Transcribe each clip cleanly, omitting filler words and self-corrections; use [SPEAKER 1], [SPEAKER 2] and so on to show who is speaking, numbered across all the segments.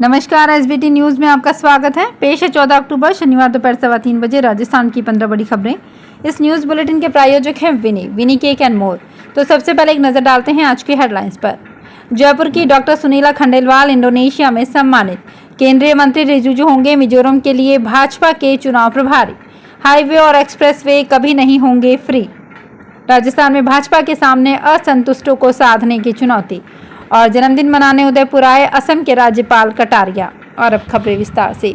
[SPEAKER 1] नमस्कार, SBT news में आपका स्वागत है। पेश है 14 अक्टूबर शनिवार दोपहर 3:15 बजे राजस्थान की 15 बड़ी खबरें। इस न्यूज बुलेटिन के प्रायोजक हैं विनी केक एंड मोर। तो सबसे पहले एक नजर डालते हैं आज की हेडलाइंस पर। जयपुर की डॉक्टर सुनीला खंडेलवाल इंडोनेशिया में सम्मानित। केंद्रीय मंत्री रिजिजू होंगे मिजोरम के लिए भाजपा के चुनाव प्रभारी। हाईवे और एक्सप्रेसवे कभी नहीं होंगे फ्री। राजस्थान में भाजपा के सामने असंतुष्टों को साधने की चुनौती। और जन्मदिन मनाने उदयपुर आए असम के राज्यपाल कटारिया। और अब खबरें विस्तार से।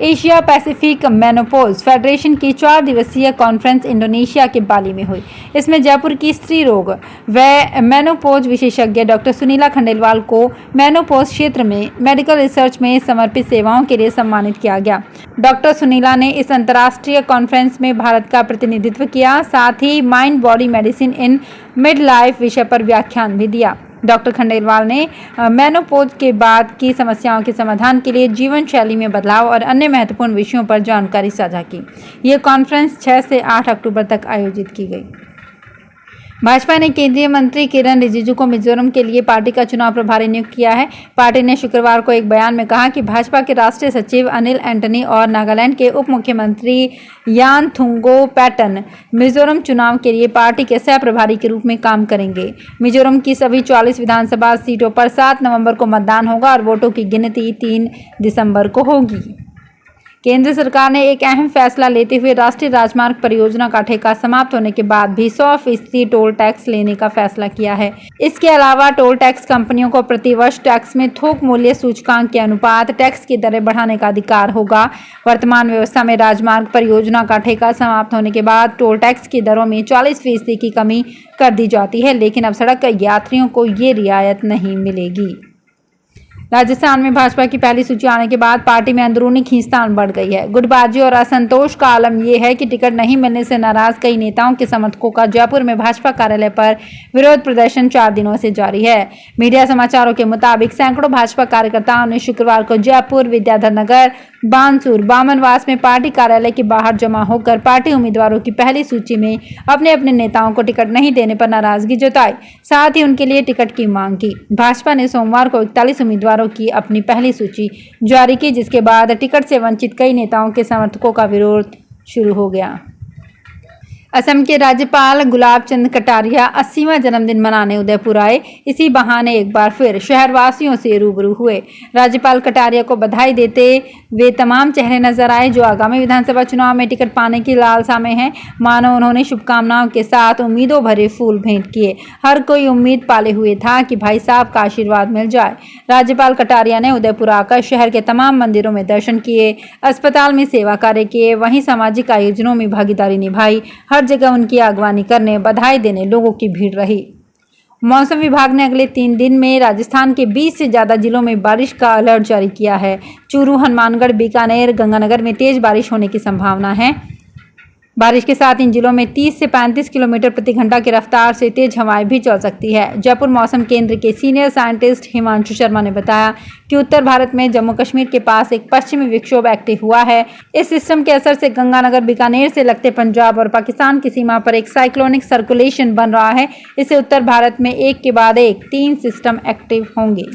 [SPEAKER 1] एशिया पैसिफिक मेनोपॉज फेडरेशन की 4 दिवसीय कॉन्फ्रेंस इंडोनेशिया के बाली में हुई। इसमें जयपुर की स्त्री रोग व मेनोपॉज विशेषज्ञ डॉक्टर सुनीला खंडेलवाल को मेनोपॉज क्षेत्र में मेडिकल रिसर्च में समर्पित सेवाओं के लिए सम्मानित किया गया। डॉक्टर सुनीला ने इस अंतर्राष्ट्रीय कॉन्फ्रेंस में भारत का प्रतिनिधित्व किया, साथ ही mind body medicine in midlife विषय पर व्याख्यान भी दिया। डॉक्टर खंडेलवाल ने मेनोपॉज के बाद की समस्याओं के समाधान के लिए जीवन शैली में बदलाव और अन्य महत्वपूर्ण विषयों पर जानकारी साझा की। यह कॉन्फ्रेंस 6 से 8 अक्टूबर तक आयोजित की गई। भाजपा ने केंद्रीय मंत्री किरण रिजिजू को मिजोरम के लिए पार्टी का चुनाव प्रभारी नियुक्त किया है। पार्टी ने शुक्रवार को एक बयान में कहा कि भाजपा के राष्ट्रीय सचिव अनिल एंटनी और नागालैंड के उप मुख्यमंत्री यानथुंगो पैटन मिजोरम चुनाव के लिए पार्टी के सह प्रभारी के रूप में काम करेंगे। मिजोरम की सभी 44 विधानसभा सीटों पर 7 नवंबर को मतदान होगा और वोटों की गिनती 3 दिसंबर को होगी। केंद्र सरकार ने एक अहम फैसला लेते हुए राष्ट्रीय राजमार्ग परियोजना का ठेका समाप्त होने के बाद भी 100% टोल टैक्स लेने का फैसला किया है। इसके अलावा टोल टैक्स कंपनियों को प्रतिवर्ष टैक्स में थोक मूल्य सूचकांक के अनुपात टैक्स की दरें बढ़ाने का अधिकार होगा। वर्तमान व्यवस्था में राजमार्ग परियोजना का ठेका समाप्त होने के बाद टोल टैक्स की दरों में 40% की कमी कर दी जाती है, लेकिन अब सड़क यात्रियों को ये रियायत नहीं मिलेगी। राजस्थान में भाजपा की पहली सूची आने के बाद पार्टी में अंदरूनी खींचतान बढ़ गई है। गुटबाजी और असंतोष का आलम यह है कि टिकट नहीं मिलने से नाराज कई नेताओं के समर्थकों का जयपुर में भाजपा कार्यालय पर विरोध प्रदर्शन 4 दिनों से जारी है। मीडिया समाचारों के मुताबिक सैकड़ों भाजपा कार्यकर्ताओं ने शुक्रवार को जयपुर, विद्याधर नगर, बानसूर, बामनवास में पार्टी कार्यालय के बाहर जमा होकर पार्टी उम्मीदवारों की पहली सूची में अपने अपने नेताओं को टिकट नहीं देने पर नाराजगी जताई, साथ ही उनके लिए टिकट की मांग की। भाजपा ने सोमवार को 41 उम्मीदवारों की अपनी पहली सूची जारी की, जिसके बाद टिकट से वंचित कई नेताओं के समर्थकों का विरोध शुरू हो गया। असम के राज्यपाल गुलाब चंद कटारिया 80वां जन्मदिन मनाने उदयपुर आए। इसी बहाने एक बार फिर शहरवासियों से रूबरू हुए। राज्यपाल कटारिया को बधाई देते वे तमाम चेहरे नजर आए जो आगामी विधानसभा चुनाव में टिकट पाने की लालसा में हैं। मानो उन्होंने शुभकामनाओं के साथ उम्मीदों भरे फूल भेंट किए। हर कोई उम्मीद पाले हुए था कि भाई साहब का आशीर्वाद मिल जाए। राज्यपाल कटारिया ने उदयपुर आकर शहर के तमाम मंदिरों में दर्शन किए, अस्पताल में सेवा कार्य किए, वहीं सामाजिक आयोजनों में भागीदारी निभाई। हर जगह उनकी अगवानी करने, बधाई देने लोगों की भीड़ रही। मौसम विभाग ने अगले 3 दिन में राजस्थान के 20 से ज्यादा जिलों में बारिश का अलर्ट जारी किया है। चूरू, हनुमानगढ़, बीकानेर, गंगानगर में तेज बारिश होने की संभावना है। बारिश के साथ इन जिलों में 30 से 35 किलोमीटर प्रति घंटा की रफ्तार से तेज हवाएं भी चल सकती है। जयपुर मौसम केंद्र के सीनियर साइंटिस्ट हिमांशु शर्मा ने बताया कि उत्तर भारत में जम्मू कश्मीर के पास एक पश्चिमी विक्षोभ एक्टिव हुआ है। इस सिस्टम के असर से गंगानगर, बीकानेर से लगते पंजाब और पाकिस्तान की सीमा पर एक साइक्लोनिक सर्कुलेशन बन रहा है। इससे उत्तर भारत में एक के बाद एक 3 सिस्टम एक्टिव होंगे।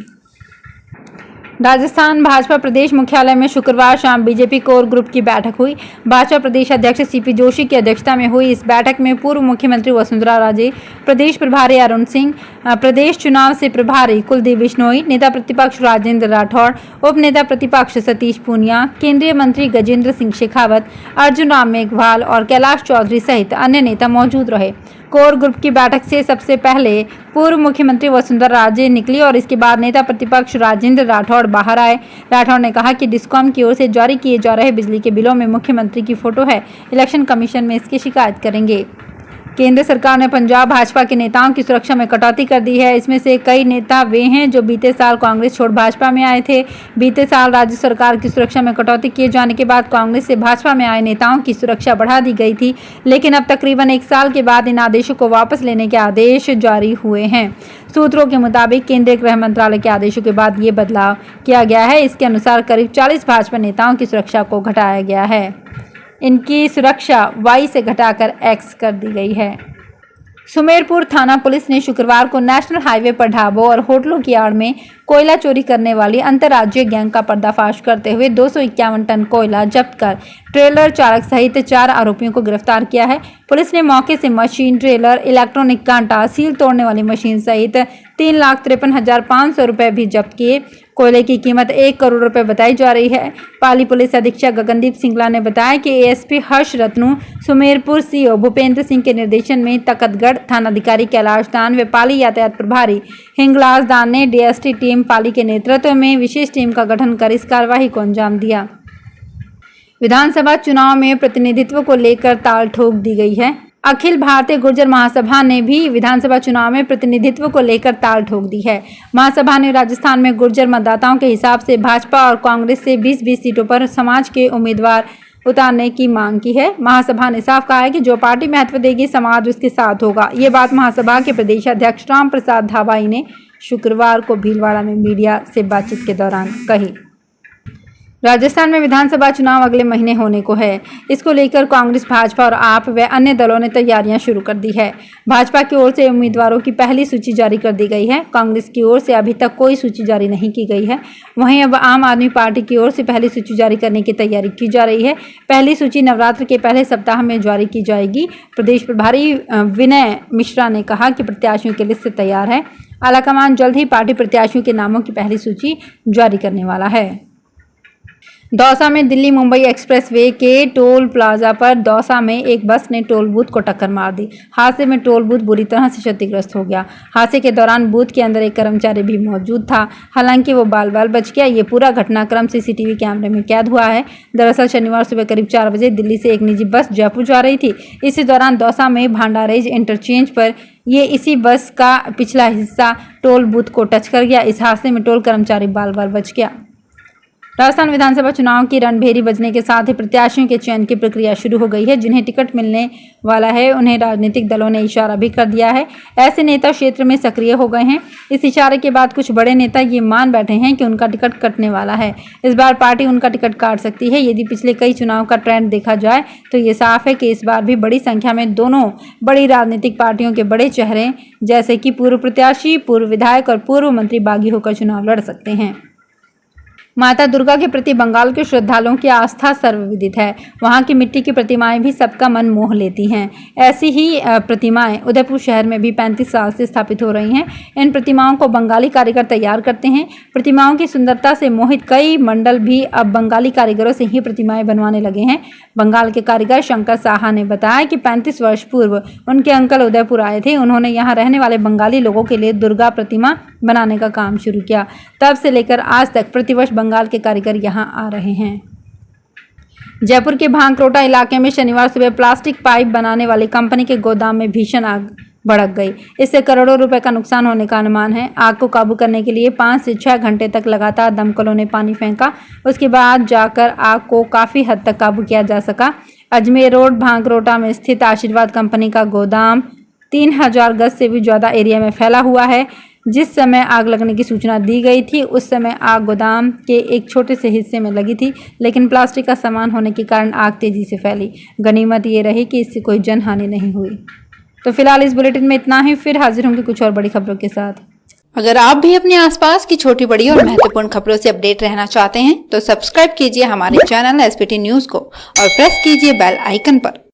[SPEAKER 1] राजस्थान भाजपा प्रदेश मुख्यालय में शुक्रवार शाम बीजेपी कोर ग्रुप की बैठक हुई। भाजपा प्रदेश अध्यक्ष सीपी जोशी की अध्यक्षता में हुई इस बैठक में पूर्व मुख्यमंत्री वसुंधरा राजे, प्रदेश प्रभारी अरुण सिंह, प्रदेश चुनाव से प्रभारी कुलदीप बिश्नोई, नेता प्रतिपक्ष राजेंद्र राठौड़, उप नेता प्रतिपक्ष सतीश पूनिया, केंद्रीय मंत्री गजेंद्र सिंह शेखावत, अर्जुन राम मेघवाल और कैलाश चौधरी सहित अन्य नेता मौजूद रहे। कोर ग्रुप की बैठक से सबसे पहले पूर्व मुख्यमंत्री वसुंधरा राजे निकली और इसके बाद नेता प्रतिपक्ष राजेंद्र राठौड़ बाहर आए। राठौड़ ने कहा कि डिस्कॉम की ओर से जारी किए जा रहे बिजली के बिलों में मुख्यमंत्री की फोटो है। इलेक्शन कमीशन में इसकी शिकायत करेंगे। केंद्र सरकार ने पंजाब भाजपा के नेताओं की सुरक्षा में कटौती कर दी है। इसमें से कई नेता वे हैं जो बीते साल कांग्रेस छोड़ भाजपा में आए थे। बीते साल राज्य सरकार की सुरक्षा में कटौती किए जाने के बाद कांग्रेस से भाजपा में आए नेताओं की सुरक्षा बढ़ा दी गई थी, लेकिन अब तकरीबन 1 साल के बाद इन आदेशों को वापस लेने के आदेश जारी हुए हैं। सूत्रों के मुताबिक केंद्रीय गृह मंत्रालय के आदेशों के बाद ये बदलाव किया गया है। इसके अनुसार करीब 40 भाजपा नेताओं की सुरक्षा को घटाया गया है। इनकी सुरक्षा Y से घटाकर X कर दी गई है। सुमेरपुर थाना पुलिस ने शुक्रवार को नेशनल हाईवे पर ढाबों और होटलों की आड़ में कोयला चोरी करने वाली अंतर्राज्यीय गैंग का पर्दाफाश करते हुए 251 टन कोयला जब्त कर ट्रेलर चालक सहित 4 आरोपियों को गिरफ्तार किया है। पुलिस ने मौके से मशीन, ट्रेलर, इलेक्ट्रॉनिक कांटा, सील तोड़ने वाली मशीन सहित 3,53,500 रुपए भी जब्त किए। कोयले की कीमत 1 करोड़ रुपए बताई जा रही है। पाली पुलिस अधीक्षक गगनदीप सिंगला ने बताया कि एएसपी हर्ष रत्नू, सुमेरपुर सीओ भूपेंद्र सिंह के निर्देशन में तकतगढ़ थानाधिकारी कैलाश दान व पाली यातायात प्रभारी हिंगलाज दान ने डीएसटी टीम पाली के नेतृत्व में विशेष टीम का गठन कर इस कार्रवाई को अंजाम दिया। विधानसभा चुनाव में प्रतिनिधित्व को लेकर ताल ठोक दी गई है। अखिल भारतीय गुर्जर महासभा ने भी विधानसभा चुनाव में प्रतिनिधित्व को लेकर ताल ठोक दी है। महासभा ने राजस्थान में गुर्जर मतदाताओं के हिसाब से भाजपा और कांग्रेस से 20-20 सीटों पर समाज के उम्मीदवार उतारने की मांग की है। महासभा ने साफ कहा है कि जो पार्टी महत्व देगी समाज उसके साथ होगा। ये बात महासभा के प्रदेश अध्यक्ष राम प्रसाद धाबाई ने शुक्रवार को भीलवाड़ा में मीडिया से बातचीत के दौरान कही। राजस्थान में विधानसभा चुनाव अगले महीने होने को है। इसको लेकर कांग्रेस, भाजपा और आप व अन्य दलों ने तैयारियां शुरू कर दी है। भाजपा की ओर से उम्मीदवारों की पहली सूची जारी कर दी गई है। कांग्रेस की ओर से अभी तक कोई सूची जारी नहीं की गई है। वहीं अब आम आदमी पार्टी की ओर से पहली सूची जारी करने की तैयारी की जा रही है। पहली सूची नवरात्र के पहले सप्ताह में जारी की जाएगी। प्रदेश प्रभारी विनय मिश्रा ने कहा कि प्रत्याशियों की लिस्ट तैयार है। आलाकमान जल्द ही पार्टी प्रत्याशियों के नामों की पहली सूची जारी करने वाला है। दौसा में दिल्ली मुंबई एक्सप्रेसवे के टोल प्लाजा पर दौसा में एक बस ने टोल बूथ को टक्कर मार दी। हादसे में टोल बूथ बुरी तरह से क्षतिग्रस्त हो गया। हादसे के दौरान बूथ के अंदर एक कर्मचारी भी मौजूद था, हालांकि वो बाल बाल बच गया। ये पूरा घटनाक्रम सीसीटीवी कैमरे में कैद हुआ है। दरअसल शनिवार सुबह करीब 4 बजे दिल्ली से एक निजी बस जयपुर जा रही थी। इसी दौरान दौसा में भांडारेज इंटरचेंज पर इसी बस का पिछला हिस्सा टोल बूथ को टच कर गया। इस हादसे में टोल कर्मचारी बाल बाल बच गया। राजस्थान विधानसभा चुनाव की रणभेरी बजने के साथ ही प्रत्याशियों के चयन की प्रक्रिया शुरू हो गई है। जिन्हें टिकट मिलने वाला है उन्हें राजनीतिक दलों ने इशारा भी कर दिया है। ऐसे नेता क्षेत्र में सक्रिय हो गए हैं। इस इशारे के बाद कुछ बड़े नेता ये मान बैठे हैं कि उनका टिकट कटने वाला है। इस बार पार्टी उनका टिकट काट सकती है। यदि पिछले कई चुनाव का ट्रेंड देखा जाए तो ये साफ है कि इस बार भी बड़ी संख्या में दोनों बड़ी राजनीतिक पार्टियों के बड़े चेहरे जैसे कि पूर्व प्रत्याशी, पूर्व विधायक और पूर्व मंत्री बागी होकर चुनाव लड़ सकते हैं। माता दुर्गा के प्रति बंगाल के श्रद्धालुओं की आस्था सर्वविदित है। वहां की मिट्टी की प्रतिमाएं भी सबका मन मोह लेती हैं। ऐसी ही प्रतिमाएं उदयपुर शहर में भी 35 साल से स्थापित हो रही हैं। इन प्रतिमाओं को बंगाली कारीगर तैयार करते हैं। प्रतिमाओं की सुंदरता से मोहित कई मंडल भी अब बंगाली कारीगरों से ही प्रतिमाएं बनवाने लगे हैं। बंगाल के कारीगर शंकर साहा ने बताया कि 35 वर्ष पूर्व उनके अंकल उदयपुर आए थे। उन्होंने यहाँ रहने वाले बंगाली लोगों के लिए दुर्गा प्रतिमा बनाने का काम शुरू किया। तब से लेकर आज तक प्रतिवर्ष बंगाल के कारीगर यहां आ रहे हैं। जयपुर के भांगरोटा इलाके में शनिवार सुबह प्लास्टिक पाइप बनाने वाली कंपनी के गोदाम में भीषण आग भड़क गई। इससे करोड़ों रुपए का नुकसान होने का अनुमान है। आग को काबू करने के लिए 5 से 6 घंटे तक लगातार दमकलों ने पानी फेंका। उसके बाद जाकर आग को काफी हद तक काबू किया जा सका। अजमेर रोड भांगरोटा में स्थित आशीर्वाद कंपनी का गोदाम 3000 गज से भी ज्यादा एरिया में फैला हुआ है। जिस समय आग लगने की सूचना दी गई थी उस समय आग गोदाम के एक छोटे से हिस्से में लगी थी, लेकिन प्लास्टिक का सामान होने के कारण आग तेजी से फैली। गनीमत ये रही कि इससे कोई जनहानि नहीं हुई। तो फिलहाल इस बुलेटिन में इतना ही। फिर हाजिर होंगे कुछ और बड़ी खबरों के साथ। अगर आप भी अपने आसपास की छोटी बड़ी और महत्वपूर्ण खबरों से अपडेट रहना चाहते हैं तो सब्सक्राइब कीजिए हमारे चैनल एसपीटी न्यूज को और प्रेस कीजिए बेल आइकन पर।